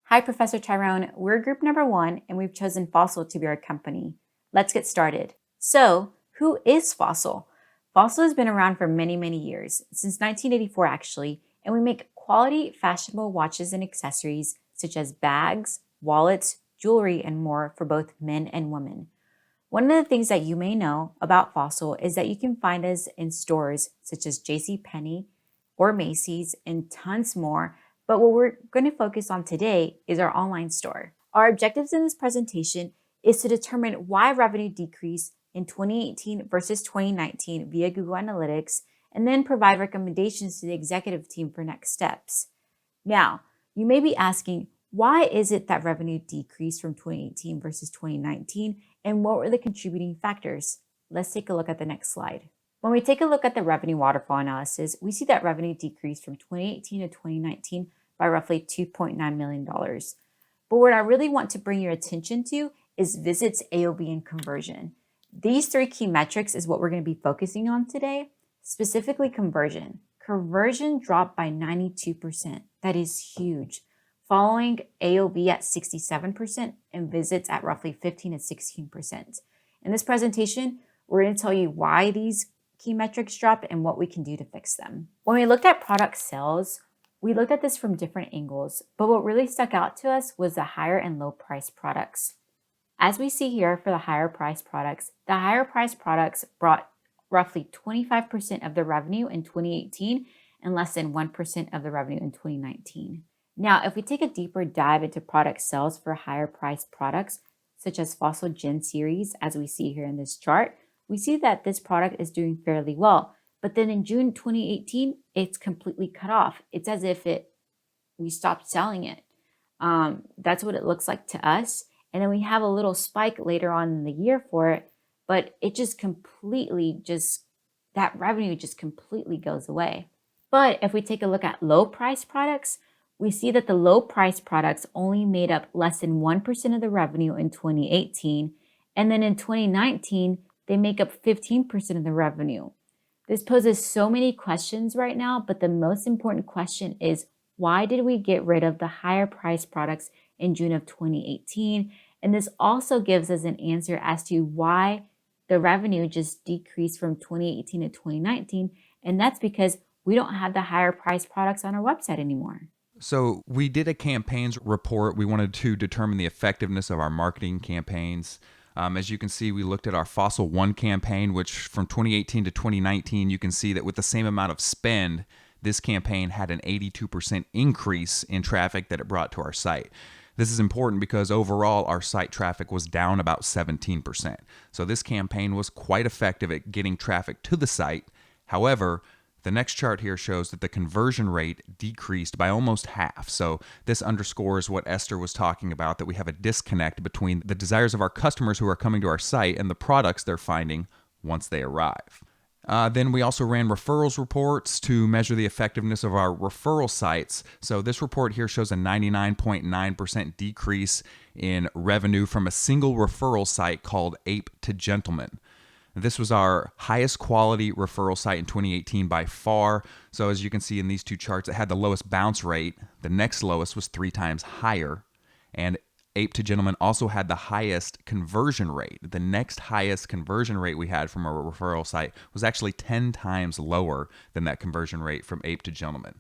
Hi, Professor Tyrone. We're group number 1, and we've chosen Fossil to be our company. Let's get started. So, who is Fossil? Fossil has been around for many, many years, since 1984 actually, and we make quality, fashionable watches and accessories such as bags, wallets, jewelry, and more for both men and women. One of the things that you may know about Fossil is that you can find us in stores such as JCPenney or Macy's and tons more, but what we're going to focus on today is our online store. Our objectives in this presentation is to determine why revenue decreased in 2018 versus 2019 via Google Analytics, and then provide recommendations to the executive team for next steps. Now, you may be asking, why is it that revenue decreased from 2018 versus 2019, and what were the contributing factors? Let's take a look at the next slide. When we take a look at the revenue waterfall analysis, we see that revenue decreased from 2018 to 2019 by roughly $2.9 million. But what I really want to bring your attention to is visits, AOV, and conversion. These 3 key metrics is what we're going to be focusing on today, specifically conversion. Conversion dropped by 92%. That is huge, following AOV at 67% and visits at roughly 15 to 16%. In this presentation, we're going to tell you why these key metrics drop and what we can do to fix them. When we looked at product sales, we looked at this from different angles, but what really stuck out to us was the higher and low price products. As we see here for the higher price products, the higher price products brought roughly 25% of the revenue in 2018 and less than 1% of the revenue in 2019. Now, if we take a deeper dive into product sales for higher priced products, such as Fossil Gen series, as we see here in this chart, we see that this product is doing fairly well. But then in June 2018, it's completely cut off. It's as if we stopped selling it. That's what it looks like to us. And then we have a little spike later on in the year for it, but it that revenue just completely goes away. But if we take a look at low price products, we see that the low price products only made up less than 1% of the revenue in 2018. And then in 2019, they make up 15% of the revenue. This poses so many questions right now, but the most important question is, why did we get rid of the higher price products in June of 2018? And this also gives us an answer as to why the revenue just decreased from 2018 to 2019. And that's because we don't have the higher price products on our website anymore. So we did a campaigns report. We wanted to determine the effectiveness of our marketing campaigns. As you can see, we looked at our Fossil 1 campaign, which from 2018 to 2019, you can see that with the same amount of spend, this campaign had an 82% increase in traffic that it brought to our site. This is important because overall our site traffic was down about 17%. So this campaign was quite effective at getting traffic to the site. However, the next chart here shows that the conversion rate decreased by almost half. So this underscores what Esther was talking about, that we have a disconnect between the desires of our customers who are coming to our site and the products they're finding once they arrive. Then we also ran referrals reports to measure the effectiveness of our referral sites. So this report here shows a 99.9% decrease in revenue from a single referral site called Ape to Gentleman. This was our highest quality referral site in 2018 by far. So as you can see in these 2 charts, it had the lowest bounce rate. The next lowest was 3 times higher. And Ape to Gentleman also had the highest conversion rate. The next highest conversion rate we had from a referral site was actually 10 times lower than that conversion rate from Ape to Gentleman.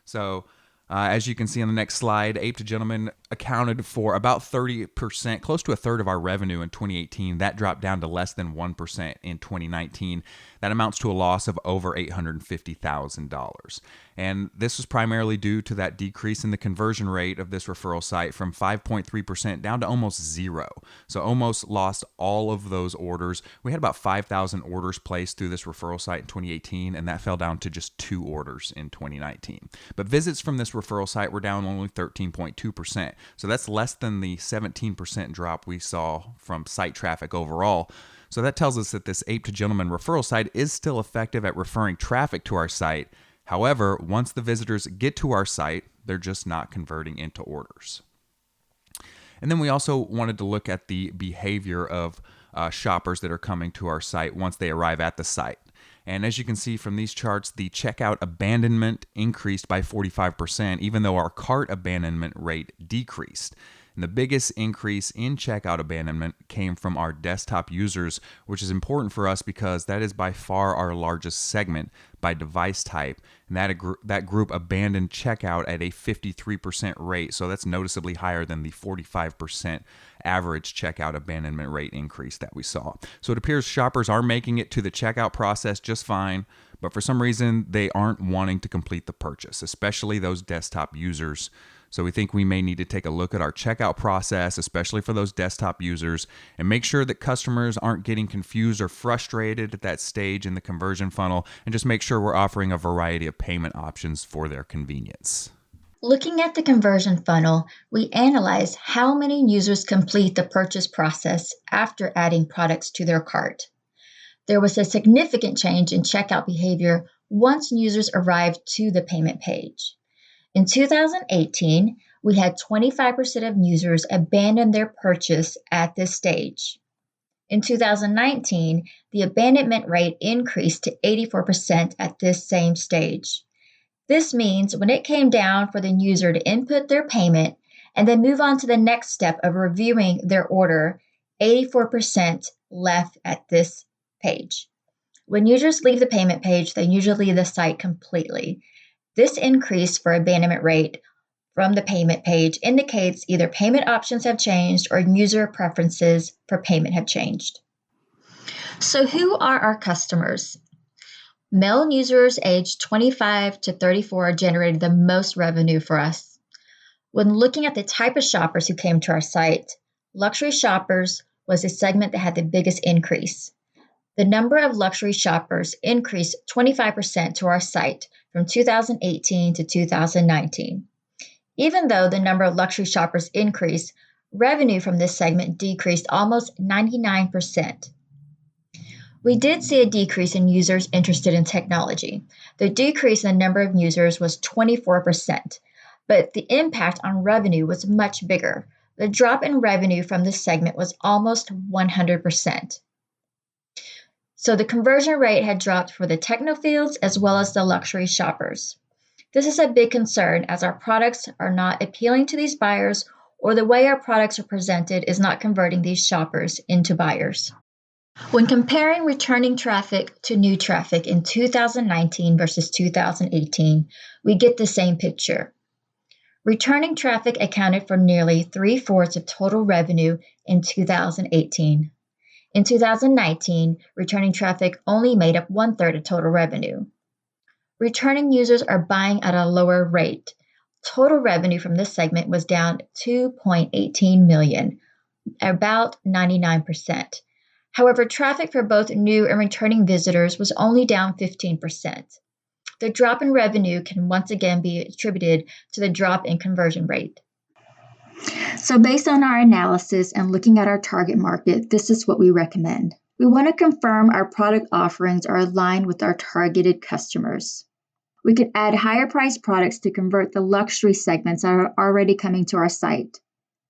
So as you can see on the next slide, Ape to Gentleman accounted for about 30%, close to a third of our revenue in 2018. That dropped down to less than 1% in 2019. That amounts to a loss of over $850,000. And this was primarily due to that decrease in the conversion rate of this referral site from 5.3% down to almost 0. So almost lost all of those orders. We had about 5,000 orders placed through this referral site in 2018, and that fell down to just 2 orders in 2019. But visits from this referral site were down only 13.2%. So that's less than the 17% drop we saw from site traffic overall. So that tells us that this Ape to Gentleman referral site is still effective at referring traffic to our site. However, once the visitors get to our site, they're just not converting into orders. And then we also wanted to look at the behavior of shoppers that are coming to our site once they arrive at the site. And as you can see from these charts, the checkout abandonment increased by 45%, even though our cart abandonment rate decreased. And the biggest increase in checkout abandonment came from our desktop users, which is important for us because that is by far our largest segment by device type. And that group abandoned checkout at a 53% rate. So that's noticeably higher than the 45% average checkout abandonment rate increase that we saw. So it appears shoppers are making it to the checkout process just fine, but for some reason they aren't wanting to complete the purchase, especially those desktop users. So we think we may need to take a look at our checkout process, especially for those desktop users, and make sure that customers aren't getting confused or frustrated at that stage in the conversion funnel, and just make sure we're offering a variety of payment options for their convenience. Looking at the conversion funnel, we analyze how many users complete the purchase process after adding products to their cart. There was a significant change in checkout behavior once users arrived to the payment page. In 2018, we had 25% of users abandon their purchase at this stage. In 2019, the abandonment rate increased to 84% at this same stage. This means when it came down for the user to input their payment and then move on to the next step of reviewing their order, 84% left at this page. When users leave the payment page, they usually leave the site completely. This increase for abandonment rate from the payment page indicates either payment options have changed or user preferences for payment have changed. So who are our customers? Male users aged 25 to 34 generated the most revenue for us. When looking at the type of shoppers who came to our site, luxury shoppers was a segment that had the biggest increase. The number of luxury shoppers increased 25% to our site from 2018 to 2019. Even though the number of luxury shoppers increased, revenue from this segment decreased almost 99%. We did see a decrease in users interested in technology. The decrease in the number of users was 24%, but the impact on revenue was much bigger. The drop in revenue from this segment was almost 100%. So the conversion rate had dropped for the technophiles as well as the luxury shoppers. This is a big concern as our products are not appealing to these buyers, or the way our products are presented is not converting these shoppers into buyers. When comparing returning traffic to new traffic in 2019 versus 2018, we get the same picture. Returning traffic accounted for nearly 3/4 of total revenue in 2018. In 2019, returning traffic only made up 1/3 of total revenue. Returning users are buying at a lower rate. Total revenue from this segment was down $2.18 million, about 99%. However, traffic for both new and returning visitors was only down 15%. The drop in revenue can once again be attributed to the drop in conversion rate. So based on our analysis and looking at our target market, this is what we recommend. We want to confirm our product offerings are aligned with our targeted customers. We could add higher priced products to convert the luxury segments that are already coming to our site.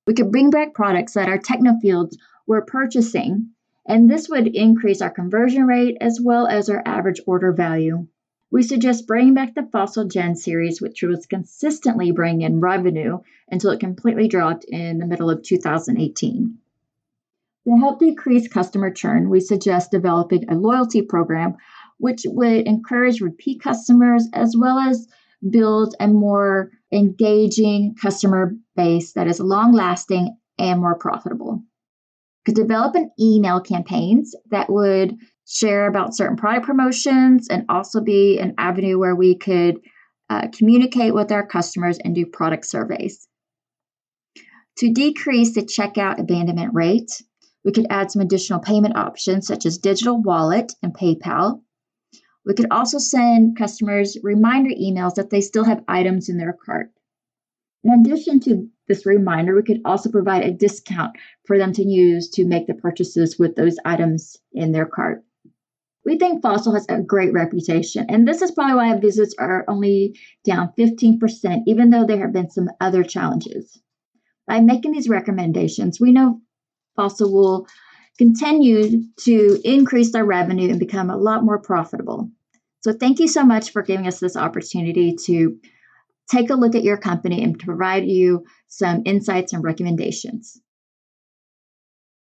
We could bring back products that our technophiles were purchasing, and this would increase our conversion rate as well as our average order value. We suggest bringing back the Fossil Gen series, which was consistently bringing in revenue until it completely dropped in the middle of 2018. To help decrease customer churn, we suggest developing a loyalty program, which would encourage repeat customers as well as build a more engaging customer base that is long-lasting and more profitable. Could develop an email campaigns that would share about certain product promotions and also be an avenue where we could communicate with our customers and do product surveys. To decrease the checkout abandonment rate, we could add some additional payment options such as digital wallet and PayPal. We could also send customers reminder emails that they still have items in their cart. In addition to this reminder, we could also provide a discount for them to use to make the purchases with those items in their cart. We think Fossil has a great reputation, and this is probably why visits are only down 15%, even though there have been some other challenges. By making these recommendations, we know Fossil will continued to increase their revenue and become a lot more profitable. So thank you so much for giving us this opportunity to take a look at your company and to provide you some insights and recommendations.